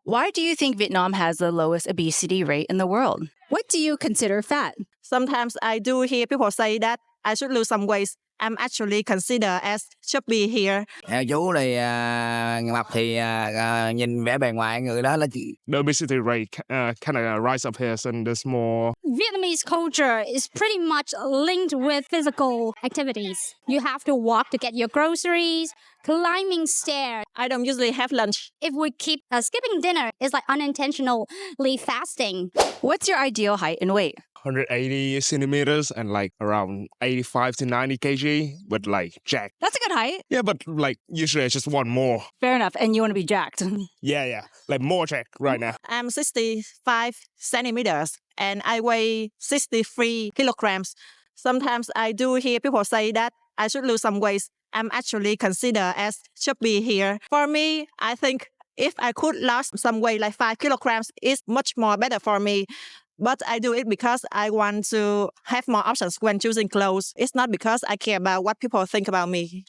Why do you think Vietnam has the lowest obesity rate in the world? What do you consider fat? Sometimes I do hear people say that I should lose some weight. I'm actually considered as chubby here. Chú thì mập thì nhìn vẻ bề ngoài người đó là The obesity rate kind of rise up here, and there's more. Vietnamese culture is pretty much linked with physical activities. You have to walk to get your groceries, climbing stairs. I don't usually have lunch. If we keep skipping dinner, it's like unintentionally fasting. What's your ideal height and weight? 180 centimeters and like around 85 to 90 kg, but like jacked. That's a good height. Yeah, but like usually I just want more. Fair enough. And you want to be jacked. Yeah. Like more jacked right now. I'm 65 centimeters and I weigh 63 kilograms. Sometimes I do hear people say that I should lose some weight. I'm actually considered as chubby here. For me, I think if I could lose some weight like 5 kilograms, it's much more better for me. But I do it because I want to have more options when choosing clothes. It's not because I care about what people think about me.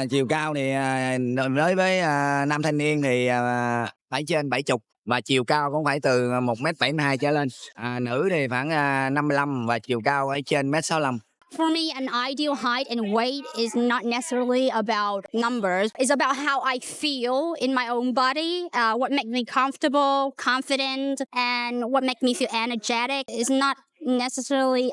Chiều cao thì đối với nam thanh niên thì phải trên 70 và chiều cao cũng phải từ 1m72 trở lên. Nữ thì khoảng 55 và chiều cao phải trên 1m65. For me, an ideal height and weight is not necessarily about numbers. It's about how I feel in my own body, what makes me comfortable, confident, and what makes me feel energetic. It's not necessarily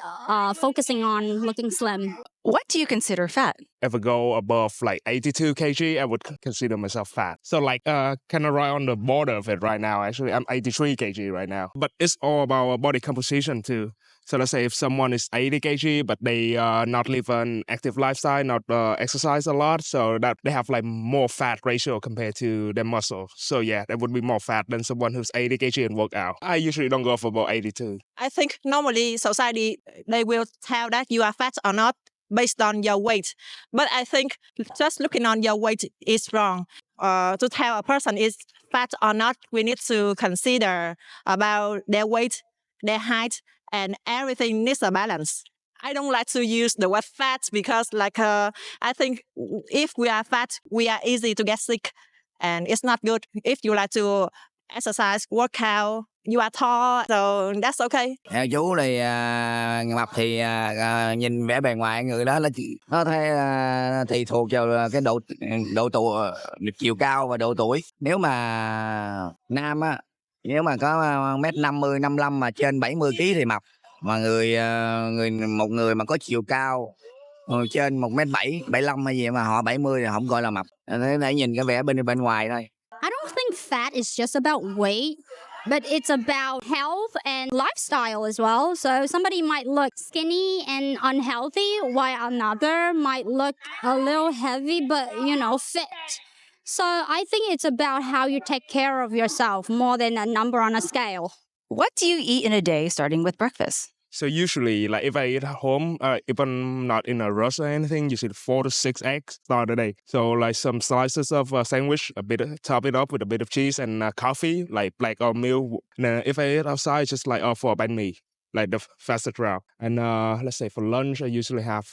focusing on looking slim. What do you consider fat? If I go above like 82 kg, I would consider myself fat. So like kind of right on the border of it right now. Actually, I'm 83 kg right now. But it's all about body composition too. So let's say if someone is 80 kg, but they not live an active lifestyle, not exercise a lot, so that they have like more fat ratio compared to their muscle. So yeah, that would be more fat than someone who's 80 kg and work out. I usually don't go for about 82. I think normally society, they will tell that you are fat or not based on your weight. But I think just looking on your weight is wrong. To tell a person is fat or not, we need to consider about their weight, their height, and everything needs a balance. I don't like to use the word fat because I think if we are fat, we are easy to get sick and it's not good. If you like to exercise, work out, you are tall, so that's okay. Chú thì mập thì nhìn vẻ bề ngoài người đó là nó thì thuộc vào cái độ tuổi, chiều cao và độ tuổi. Nếu mà nam á, nếu mà có 1m50, 55 mà trên 70 kg thì mập. Mà một người mà có chiều cao trên 1m7, 75 hay gì mà họ 70 thì không gọi là mập. Để nhìn cái vẻ bên ngoài thôi. I don't think fat is just about weight, but it's about health and lifestyle as well. So somebody might look skinny and unhealthy, while another might look a little heavy but, fit. So I think it's about how you take care of yourself more than a number on a scale. What do you eat in a day, starting with breakfast? So usually, like if I eat at home, if I'm not in a rush or anything, usually 4 to 6 eggs start the day. So like some slices of sandwich, top it up with a bit of cheese and coffee, like black oatmeal. And if I eat outside, just like for banh mi, like the fastest route. And let's say for lunch, I usually have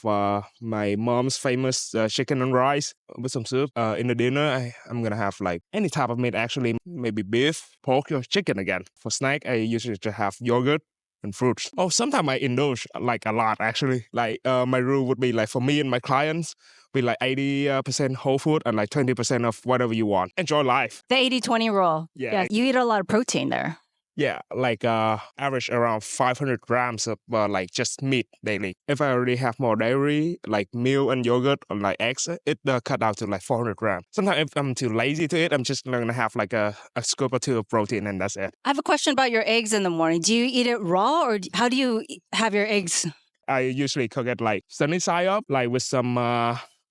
my mom's famous chicken and rice with some soup. In the dinner, I'm gonna have like any type of meat actually, maybe beef, pork, or chicken again. For snack, I usually just have yogurt and fruits. Oh, sometimes I indulge like a lot actually. Like my rule would be like for me and my clients, be like 80% whole food and like 20% of whatever you want. Enjoy life. The 80-20 rule. Yeah. You eat a lot of protein there. Yeah, like average around 500 grams of like just meat daily. If I already have more dairy, like milk and yogurt or like eggs, it cut down to like 400 grams. Sometimes if I'm too lazy to eat, I'm just gonna have like a scoop or two of protein and that's it. I have a question about your eggs in the morning. Do you eat it raw or how do you have your eggs? I usually cook it like sunny side up, like with some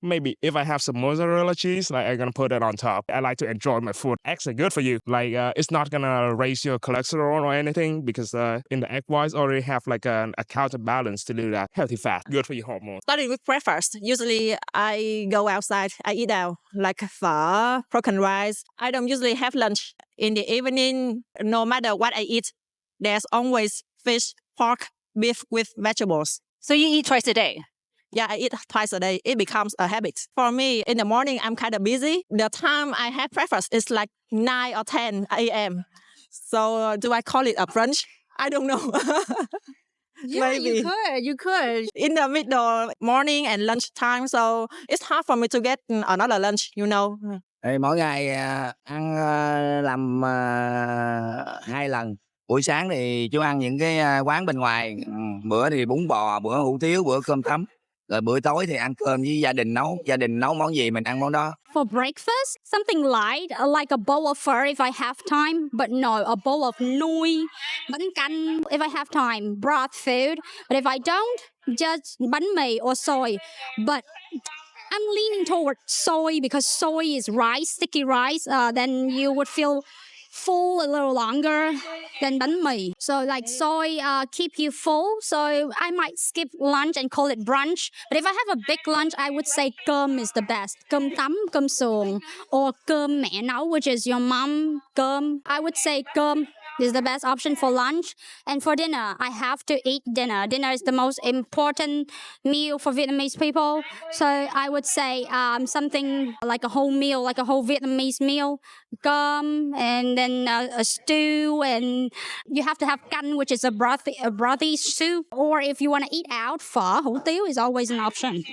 maybe if I have some mozzarella cheese, like I'm gonna put it on top. I like to enjoy my food. Eggs are good for you. Like it's not gonna raise your cholesterol or anything because in the egg whites already have like a counterbalance to do that. Healthy fat, good for your hormones. Starting with breakfast, usually I go outside, I eat out like pho, broken rice. I don't usually have lunch. In the evening, no matter what I eat, there's always fish, pork, beef with vegetables. So you eat twice a day? Yeah, I eat twice a day. It becomes a habit. For me, in the morning, I'm kind of busy. The time I have breakfast is like 9 or 10 a.m. So do I call it a brunch? I don't know. Yeah, you Maybe. could. You could. In the middle morning and lunch time, so it's hard for me to get another lunch, you know. Thì mỗi ngày ăn làm 2 lần. Buổi sáng thì chú ăn những cái quán bên ngoài, bữa thì bún bò, bữa hủ tiếu, bữa cơm tấm. Rồi bữa tối thì ăn cơm với gia đình nấu món gì mình ăn món đó. For breakfast, something light, like a bowl of phở if I have time, but no, a bowl of nuôi, bánh canh if I have time, broth food. But if I don't, just bánh mì or soy. But I'm leaning toward soy because soy is rice, sticky rice. Then you would feel full a little longer than bánh mì. So like soy keep you full. So I might skip lunch and call it brunch. But if I have a big lunch, I would say cơm is the best. Cơm tấm, cơm suồng, or cơm mẹ nấu, which is your mom cơm. I would say cơm is the best option for lunch. And for dinner, I have to eat dinner. Dinner is the most important meal for Vietnamese people. So I would say something like a whole meal, like a whole Vietnamese meal. Cơm, and then a stew, and you have to have canh, which is a brothy soup. Or if you want to eat out, phở, hủ tiếu is always an option.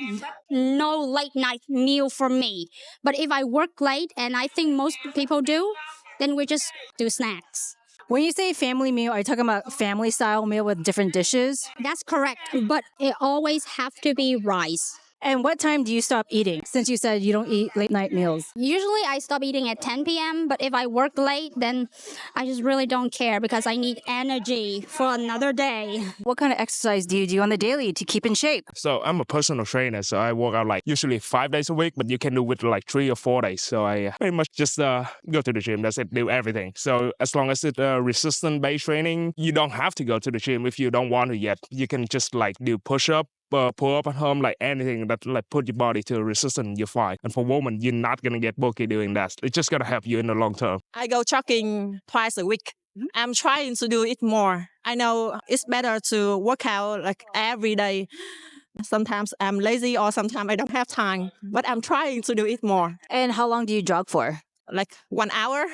No late night meal for me. But if I work late, and I think most people do, then we just do snacks. When you say family meal, are you talking about family style meal with different dishes? That's correct. But it always have to be rice. And what time do you stop eating? Since you said you don't eat late night meals. Usually I stop eating at 10 p.m. But if I work late, then I just really don't care because I need energy for another day. What kind of exercise do you do on the daily to keep in shape? So I'm a personal trainer, so I work out like usually 5 days a week, but you can do it like 3 or 4 days. So I pretty much just go to the gym. That's it, do everything. So as long as it's resistance-based training, you don't have to go to the gym if you don't want to yet. You can just like do push-up, pull up at home, like anything that like put your body to resistance, you're fine. And for women, you're not gonna get bulky doing that. It's just gonna help you in the long term. I go jogging twice a week. I'm trying to do it more. I know it's better to work out like every day. Sometimes I'm lazy or sometimes I don't have time, but I'm trying to do it more. And how long do you jog for? Like 1 hour.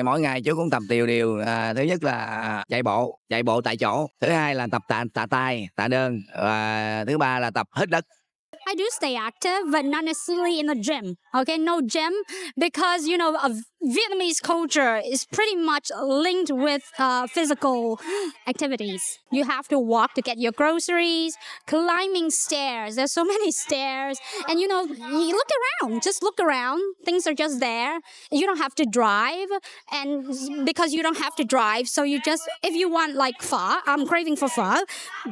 Mỗi ngày chú cũng tập đều. Thứ nhất là chạy bộ tại chỗ. Thứ hai là tập tạ tay, tạ đơn. Và thứ ba là tập hít đất. I do stay active, but not necessarily in the gym. Okay, no gym, because you know, Vietnamese culture is pretty much linked with physical activities. You have to walk to get your groceries, climbing stairs. There's so many stairs, and you know, you look around. Just look around. Things are just there. You don't have to drive, and because you don't have to drive, so you just, if you want like pho, I'm craving for pho,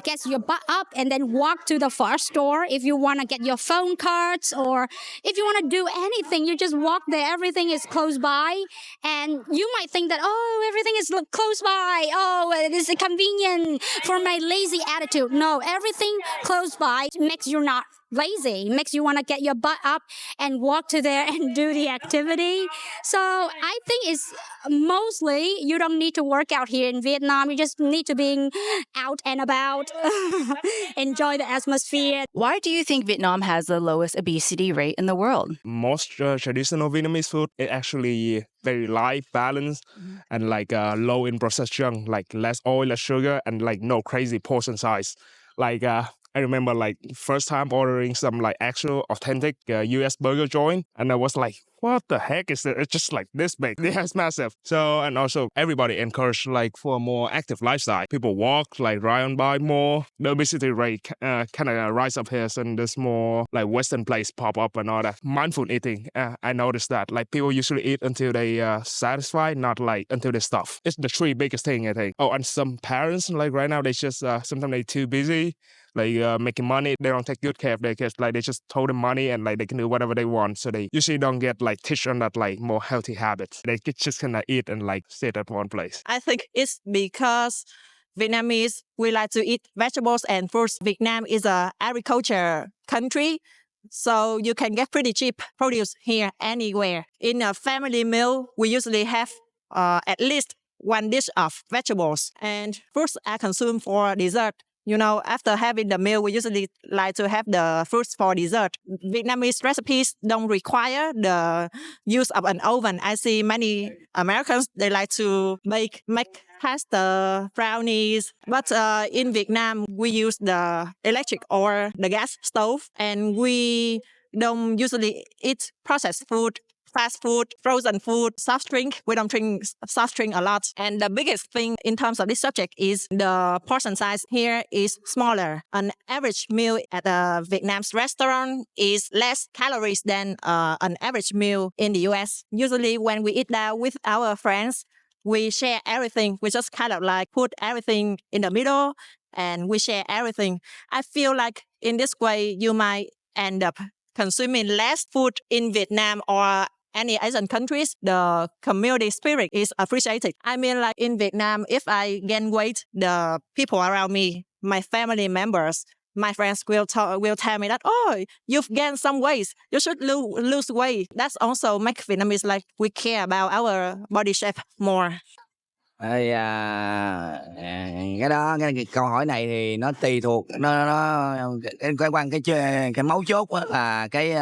get your butt up and then walk to the pho store. If you want to get your phone cards, or if you want to do anything, you just walk there. Everything is close by, and you might think that, oh, everything is close by. Oh, it is convenient for my lazy attitude. No, everything close by makes you not lazy, makes you want to get your butt up and walk to there and do the activity. So I think it's mostly you don't need to work out here in Vietnam. You just need to be out and about, enjoy the atmosphere. Why do you think Vietnam has the lowest obesity rate in the world? Most traditional Vietnamese food is actually very light, balanced, and like low in processed junk, like less oil, less sugar, and like no crazy portion size. Like I remember like first time ordering some like actual authentic US burger joint, and I was like, what the heck is it? It's just like this big. Yeah, it's massive. So, and also everybody encouraged like for a more active lifestyle. People walk, like ride on bike more. The obesity rate kind of rise up here, and there's more like Western place pop up and all that. Mindful eating, I noticed that like people usually eat until they satisfied, not like until they stuff. It's the 3 biggest thing, I think. Oh, and some parents like right now they just sometimes they're too busy. Like making money, they don't take good care of their kids. Like they just told them money and like they can do whatever they want. So they usually don't get like teach on that like more healthy habits. They just kind of eat and like sit at one place. I think it's because Vietnamese, we like to eat vegetables and fruits. Vietnam is a agriculture country, so you can get pretty cheap produce here anywhere. In a family meal, we usually have at least 1 dish of vegetables, and fruits are consumed for dessert. After having the meal, we usually like to have the fruits for dessert. Vietnamese recipes don't require the use of an oven. I see many Americans, they like to make pasta, brownies. But in Vietnam, we use the electric or the gas stove, and we don't usually eat processed food, fast food, frozen food, soft drink. We don't drink soft drink a lot. And the biggest thing in terms of this subject is the portion size here is smaller. An average meal at a Vietnamese restaurant is less calories than an average meal in the US. Usually when we eat out with our friends, we share everything. We just kind of like put everything in the middle and we share everything. I feel like in this way, you might end up consuming less food in Vietnam or any Asian countries. The community spirit is appreciated. I mean, like in Vietnam, if I gain weight, the people around me, my family members, my friends will tell me that, oh, you've gained some weight. You should lose weight. That's also make Vietnamese like we care about our body shape more. Ê, cái câu hỏi này thì nó tùy thuộc cái mấu chốt là cái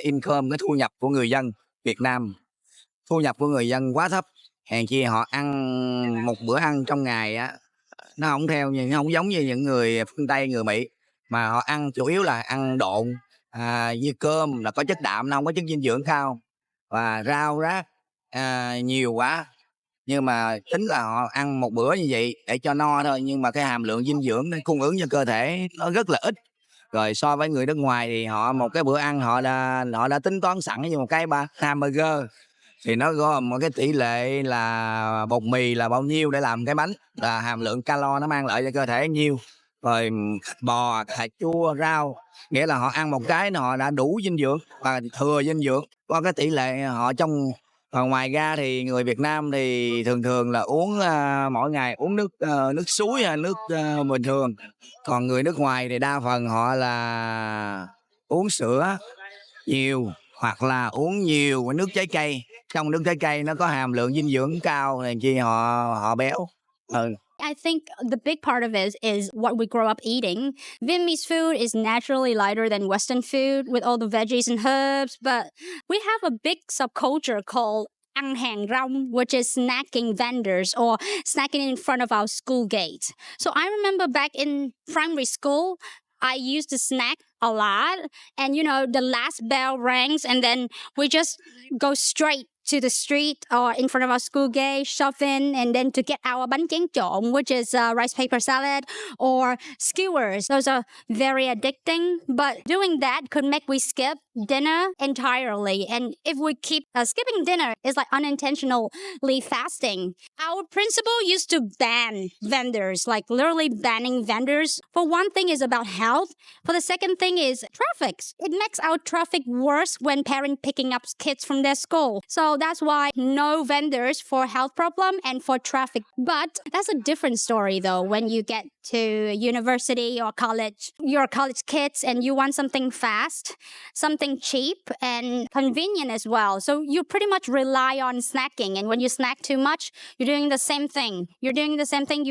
income, cái thu nhập của người dân Việt Nam. Thu nhập của người dân quá thấp, hèn chi họ ăn một bữa ăn trong ngày á, nó không giống như những người phương Tây, người Mỹ, mà họ ăn chủ yếu là ăn độn, như cơm là có chất đạm, nó không có chất dinh dưỡng cao, và rau rác nhiều quá. Nhưng mà tính là họ ăn một bữa như vậy để cho no thôi, nhưng mà cái hàm lượng dinh dưỡng nó cung ứng cho cơ thể nó rất là ít. Rồi so với người nước ngoài thì họ một cái bữa ăn họ đã tính toán sẵn như một cái hamburger, thì nó gồm một cái tỷ lệ là bột mì là bao nhiêu để làm cái bánh, là hàm lượng calo nó mang lại cho cơ thể nhiêu, rồi thịt bò, cà chua, rau, nghĩa là họ ăn một cái họ đã đủ dinh dưỡng và thừa dinh dưỡng. Có cái tỷ lệ họ trong. Còn ngoài ra thì người Việt Nam thì thường là uống mỗi ngày uống nước suối hay nước bình thường. Còn người nước ngoài thì đa phần họ là uống sữa nhiều hoặc là uống nhiều nước trái cây. Trong nước trái cây nó có hàm lượng dinh dưỡng cao nên chi họ béo. I think the big part of it is what we grow up eating. Vietnamese food is naturally lighter than Western food with all the veggies and herbs, but we have a big subculture called ăn hàng rong, which is snacking vendors or snacking in front of our school gate. So I remember back in primary school, I used to snack a lot, and the last bell rings and then we just go straight to the street or in front of our school gate, shopping, and then to get our bánh tráng trộn, which is rice paper salad, or skewers. Those are very addicting, but doing that could make we skip dinner entirely. And if we keep skipping dinner, it's like unintentionally fasting. Our principal used to ban vendors, like literally banning vendors. For one thing is about health. For the second thing is traffic. It makes our traffic worse when parents picking up kids from their school. So that's why no vendors for health problem and for traffic. But that's a different story though. When you get to university or college, you're college kids and you want something fast, something cheap and convenient as well. So you pretty much rely on snacking. And when you snack too much, you're doing the same thing. You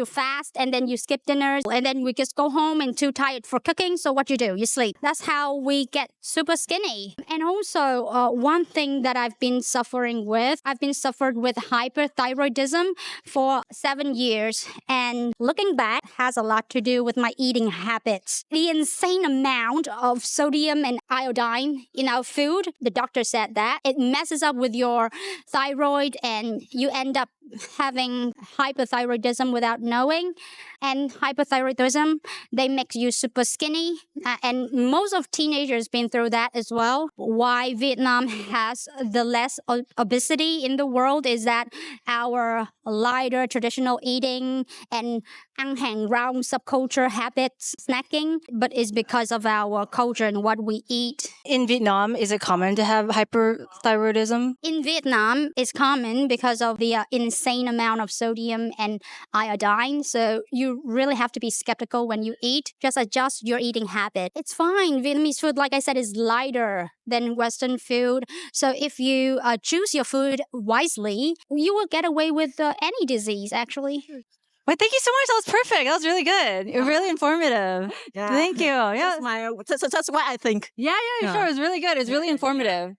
fast and then you skip dinners and then we just go home and too tired for cooking. So what you do? You sleep. That's how we get super skinny. And also one thing that I've been suffered with hyperthyroidism for 7 years. And looking back has a lot to do with my eating habits. The insane amount of sodium and iodine in our food, the doctor said that it messes up with your thyroid and you end up having hyperthyroidism without knowing. And hyperthyroidism, they make you super skinny. And most of teenagers been through that as well. Why Vietnam has the less obesity in the world is that our lighter traditional eating and ăn hàng rong subculture habits, snacking, but it's because of our culture and what we eat. In Vietnam, is it common to have hyperthyroidism? In Vietnam, it's common because of the insane amount of sodium and iodine. So you really have to be skeptical when you eat. Just adjust your eating habit. It's fine. Vietnamese food, like I said, is lighter than Western food. So if you choose your food wisely, you will get away with any disease, actually. Well, thank you so much. That was perfect. That was really good. It was really informative. Yeah. Thank you. Yeah. That's what I think. Yeah, Yeah. sure. It was really good. It was really informative.